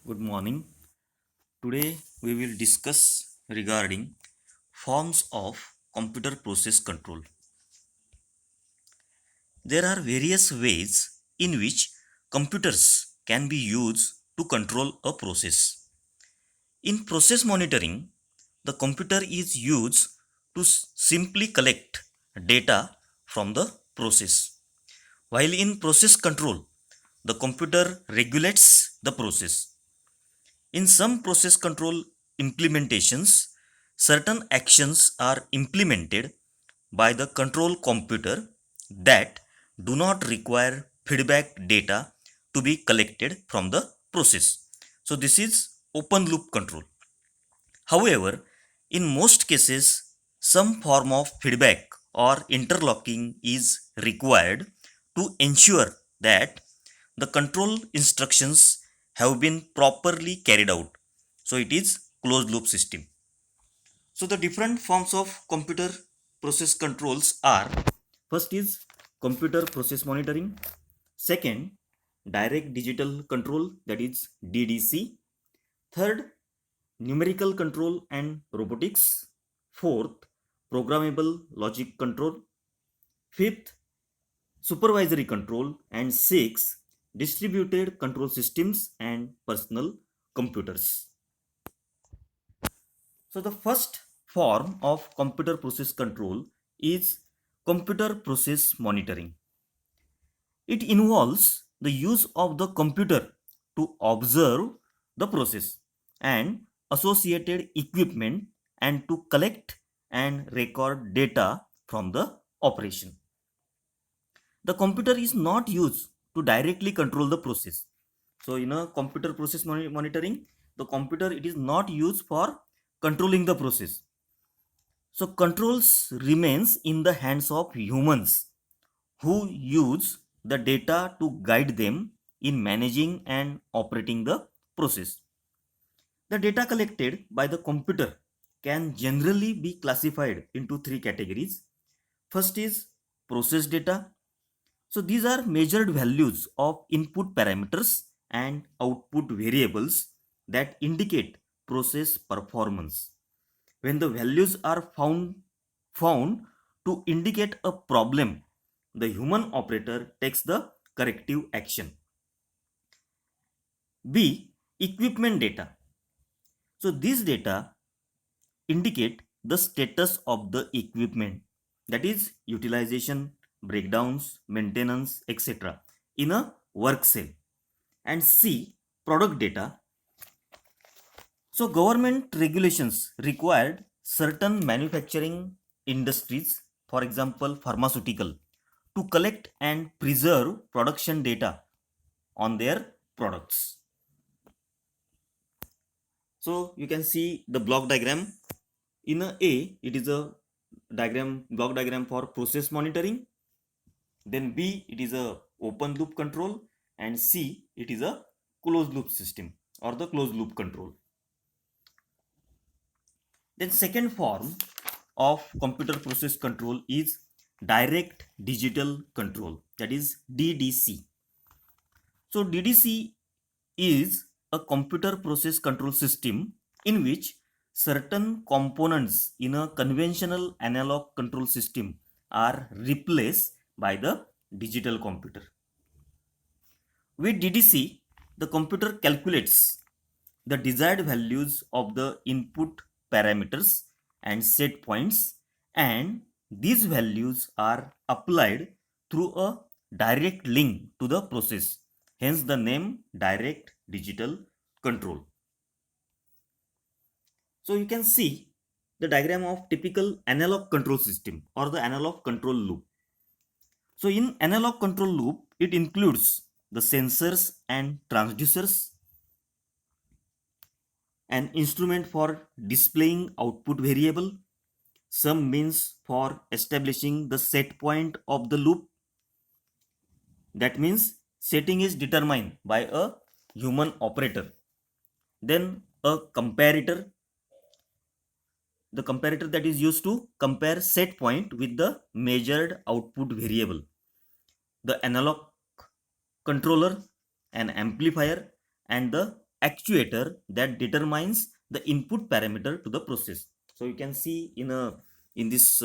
Good morning. Today we will discuss regarding forms of computer process control. There are various ways in which computers can be used to control a process. In process monitoring, the computer is used to simply collect data from the process. While in process control, the computer regulates the process. In some process control implementations, certain actions are implemented by the control computer that do not require feedback data to be collected from the process. So, this is open loop control. However, in most cases, some form of feedback or interlocking is required to ensure that the control instructions have been properly carried out. So it is closed loop system. So the different forms of computer process controls are: first is computer process monitoring, second direct digital control, that is DDC, third numerical control and robotics, fourth programmable logic control, fifth supervisory control, and sixth distributed control systems and personal computers. So the first form of computer process control is computer process monitoring. It involves the use of the computer to observe the process and associated equipment and to collect and record data from the operation. The computer is not used to directly control the process. So in a computer process monitoring, the computer it is not used for controlling the process. So controls remains in the hands of humans who use the data to guide them in managing and operating the process. The data collected by the computer can generally be classified into three categories. First is process data. So these are measured values of input parameters and output variables that indicate process performance. When the values are found to indicate a problem, the human operator takes the corrective action. B. Equipment data. So these data indicate the status of the equipment, that is utilization, breakdowns, maintenance, etc. in a work cell. And C. Product data. So government regulations required certain manufacturing industries, for example pharmaceutical, to collect and preserve production data on their products. So you can see the block diagram. In A, it is a block diagram for process monitoring. Then B, it is a open loop control, and C, it is a closed loop system or the closed loop control. Then second form of computer process control is direct digital control, that is DDC. So DDC is a computer process control system in which certain components in a conventional analog control system are replaced by the digital computer. With DDC, the computer calculates the desired values of the input parameters and set points, and these values are applied through a direct link to the process, hence the name direct digital control. So you can see the diagram of typical analog control system or the analog control loop. So in analog control loop, it includes the sensors and transducers, an instrument for displaying output variable, some means for establishing the set point of the loop. That means setting is determined by a human operator. Then a comparator, the comparator that is used to compare set point with the measured output variable. The analog controller, an amplifier, and the actuator that determines the input parameter to the process. So you can see in this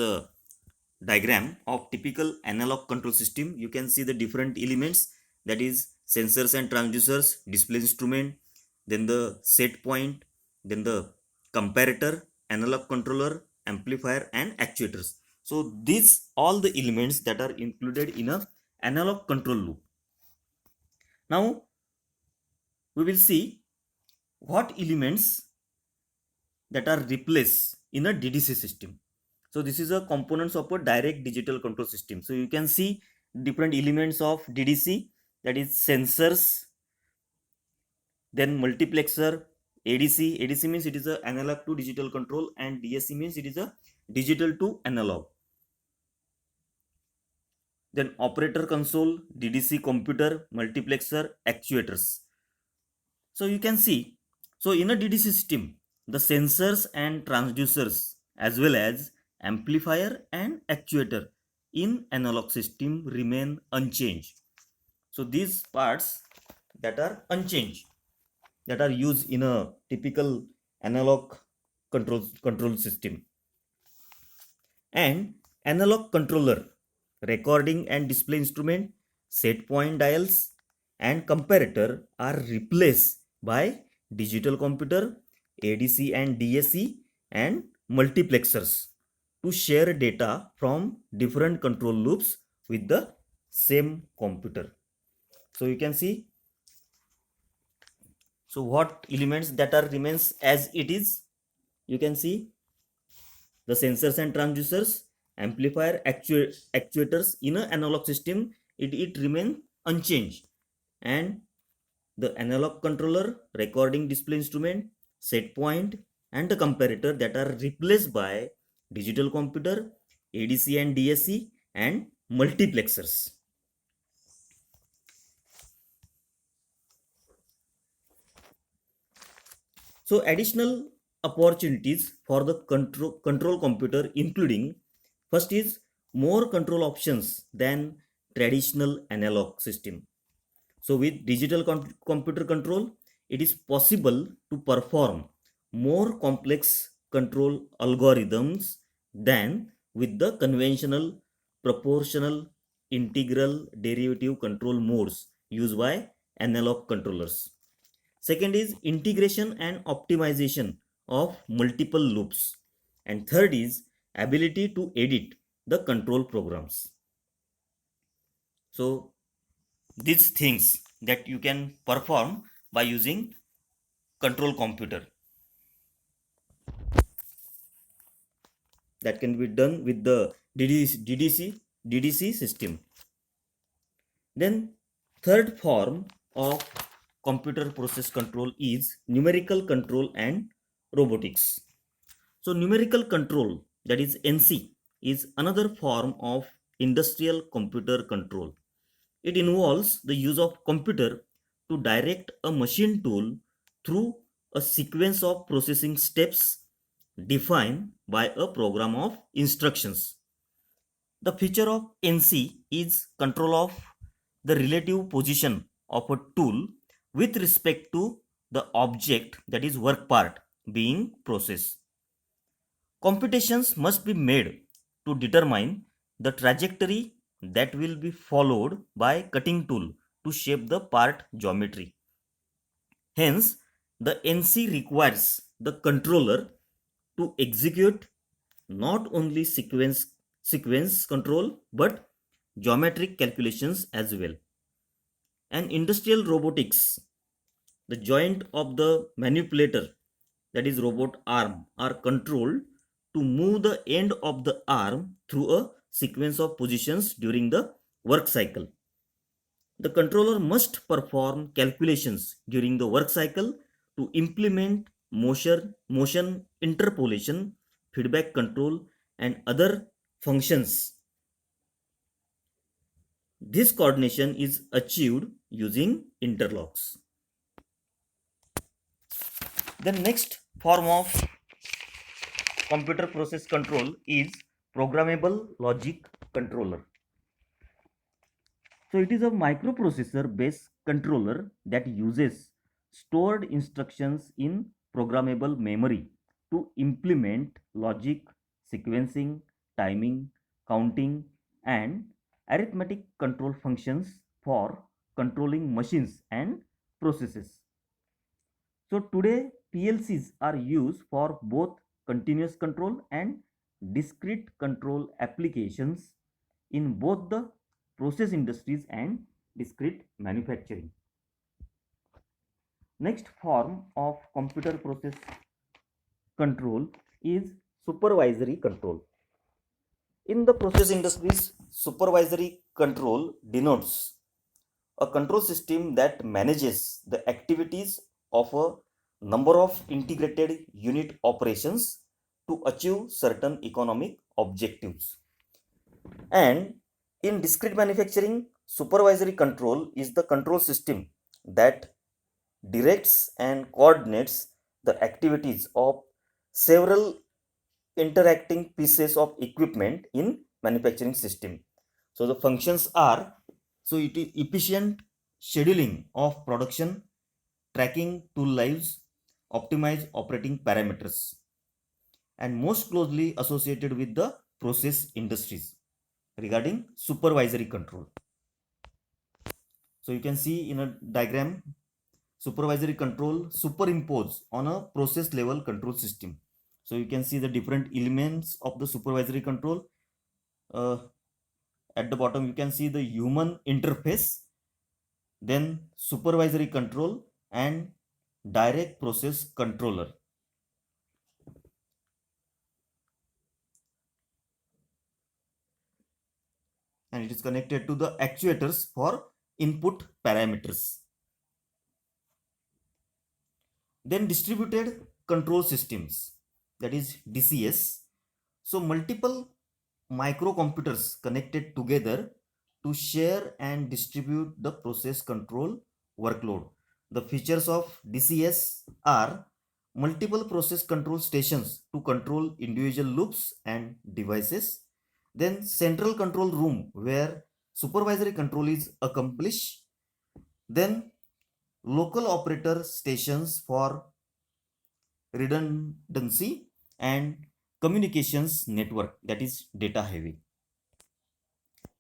diagram of typical analog control system, you can see the different elements, that is sensors and transducers, display instrument, then the set point, then the comparator, analog controller, amplifier and actuators. So these all the elements that are included in a analog control loop. Now we will see what elements that are replaced in a DDC system. So this is a components of a direct digital control system. So you can see different elements of DDC, that is sensors, then multiplexer, ADC. ADC means it is a analog to digital control, and DSC means it is a digital to analog. Then operator console, DDC computer, multiplexer, actuators. So you can see, so in a DDC system, the sensors and transducers as well as amplifier and actuator in analog system remain unchanged. So these parts that are unchanged, that are used in a typical analog control system. And analog controller, recording and display instrument, set point dials and comparator are replaced by digital computer, ADC and DAC and multiplexers to share data from different control loops with the same computer. So you can see, so what elements that are remains as it is, you can see the sensors and transducers, amplifier, actuators in an analog system, it remain unchanged. And the analog controller, recording display instrument, set point and the comparator that are replaced by digital computer, ADC and DSC and multiplexers. So additional opportunities for the control computer including, first is more control options than traditional analog system. So with digital computer control, it is possible to perform more complex control algorithms than with the conventional proportional, integral, derivative control modes used by analog controllers. Second is integration and optimization of multiple loops. And third is ability to edit the control programs. So these things that you can perform by using control computer, that can be done with the DDC system. Then third form of computer process control is numerical control and robotics. So numerical control, that is NC, is another form of industrial computer control. It involves the use of computer to direct a machine tool through a sequence of processing steps defined by a program of instructions. The feature of NC is control of the relative position of a tool with respect to the object, that is work part, being processed. Computations must be made to determine the trajectory that will be followed by cutting tool to shape the part geometry. Hence, the NC requires the controller to execute not only sequence control but geometric calculations as well. And industrial robotics, the joint of the manipulator, that is robot arm, are controlled to move the end of the arm through a sequence of positions during the work cycle. The controller must perform calculations during the work cycle to implement motion interpolation, feedback control, and other functions. This coordination is achieved using interlocks. The next form of computer process control is programmable logic controller. So it is a microprocessor based controller that uses stored instructions in programmable memory to implement logic, sequencing, timing, counting, and arithmetic control functions for controlling machines and processes. So today PLCs are used for both continuous control and discrete control applications in both the process industries and discrete manufacturing. Next form of computer process control is supervisory control. In the process industries, supervisory control denotes a control system that manages the activities of a number of integrated unit operations to achieve certain economic objectives. And in discrete manufacturing, supervisory control is the control system that directs and coordinates the activities of several interacting pieces of equipment in manufacturing system. So the functions are, so it is efficient scheduling of production, tracking tool lives, optimize operating parameters, and most closely associated with the process industries regarding supervisory control. So you can see in a diagram, supervisory control superimpose on a process level control system. So you can see the different elements of the supervisory control. At the bottom you can see the human interface, then supervisory control and direct process controller. And it is connected to the actuators for input parameters. Then distributed control systems, that is DCS. So multiple microcomputers connected together to share and distribute the process control workload. The features of DCS are multiple process control stations to control individual loops and devices. Then central control room where supervisory control is accomplished. Then local operator stations for redundancy and communications network, that is data heavy.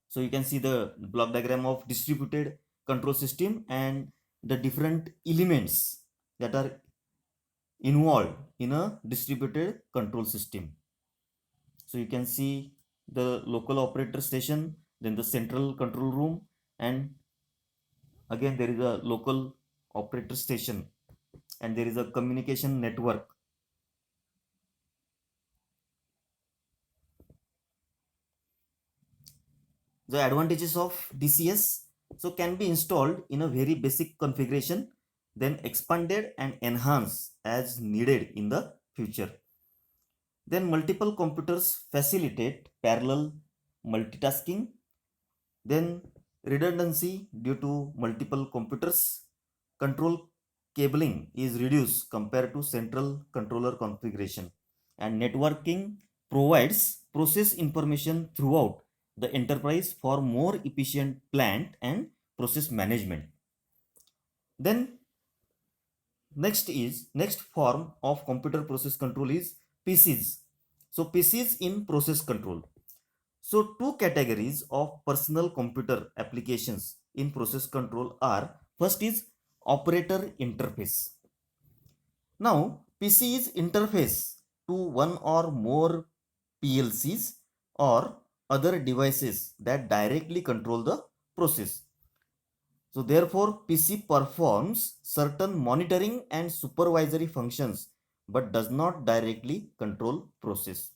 So you can see the block diagram of distributed control system and the different elements that are involved in a distributed control system. So you can see the local operator station, then the central control room, and again there is a local operator station, and there is a communication network. The advantages of DCS, so can be installed in a very basic configuration, then expanded and enhanced as needed in the future. Then multiple computers facilitate parallel multitasking. Then redundancy due to multiple computers. Control cabling is reduced compared to central controller configuration. And networking provides process information throughout the enterprise for more efficient plant and process management. Then next form of computer process control is PCs. So PCs in process control. So two categories of personal computer applications in process control are, first is operator interface. Now PC is interface to one or more PLCs or other devices that directly control the process. So therefore PC performs certain monitoring and supervisory functions but does not directly control process.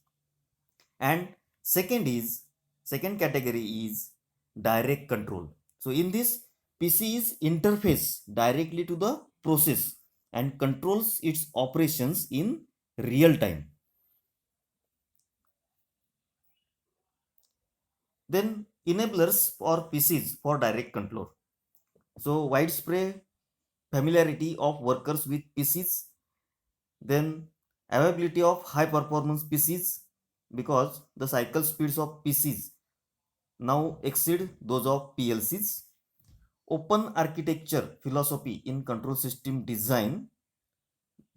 And second category is direct control. So in this, PC is interface directly to the process and controls its operations in real time. Then enablers for PCs for direct control. So widespread familiarity of workers with PCs, then availability of high performance PCs, because the cycle speeds of PCs now exceed those of PLCs. open architecture philosophy in control system design,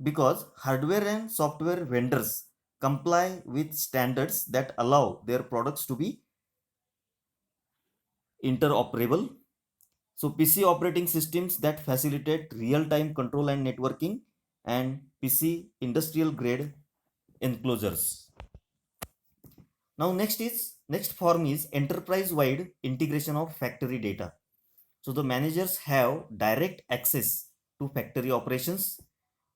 because hardware and software vendors comply with standards that allow their products to be interoperable. So PC operating systems that facilitate real-time control and networking, and PC industrial grade enclosures. Now next form is enterprise-wide integration of factory data. So the managers have direct access to factory operations.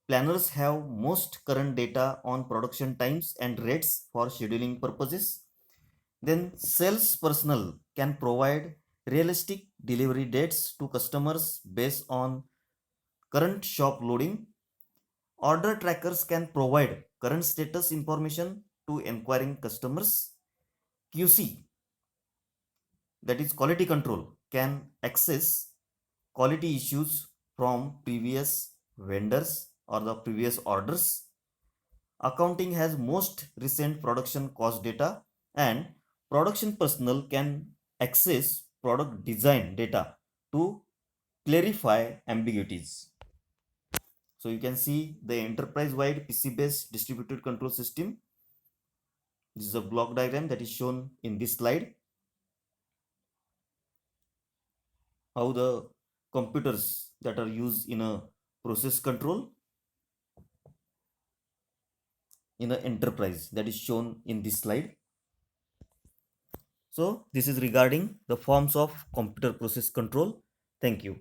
Planners have most current data on production times and rates for scheduling purposes. Then sales personnel can provide realistic delivery dates to customers based on current shop loading. Order trackers can provide current status information to inquiring customers. QC, that is quality control, can access quality issues from previous vendors or the previous orders. Accounting has most recent production cost data, and production personnel can access product design data to clarify ambiguities. So you can see the enterprise-wide PC-based distributed control system. This is a block diagram that is shown in this slide. How the computers that are used in a process control in an enterprise, that is shown in this slide. So this is regarding the forms of computer process control. Thank you.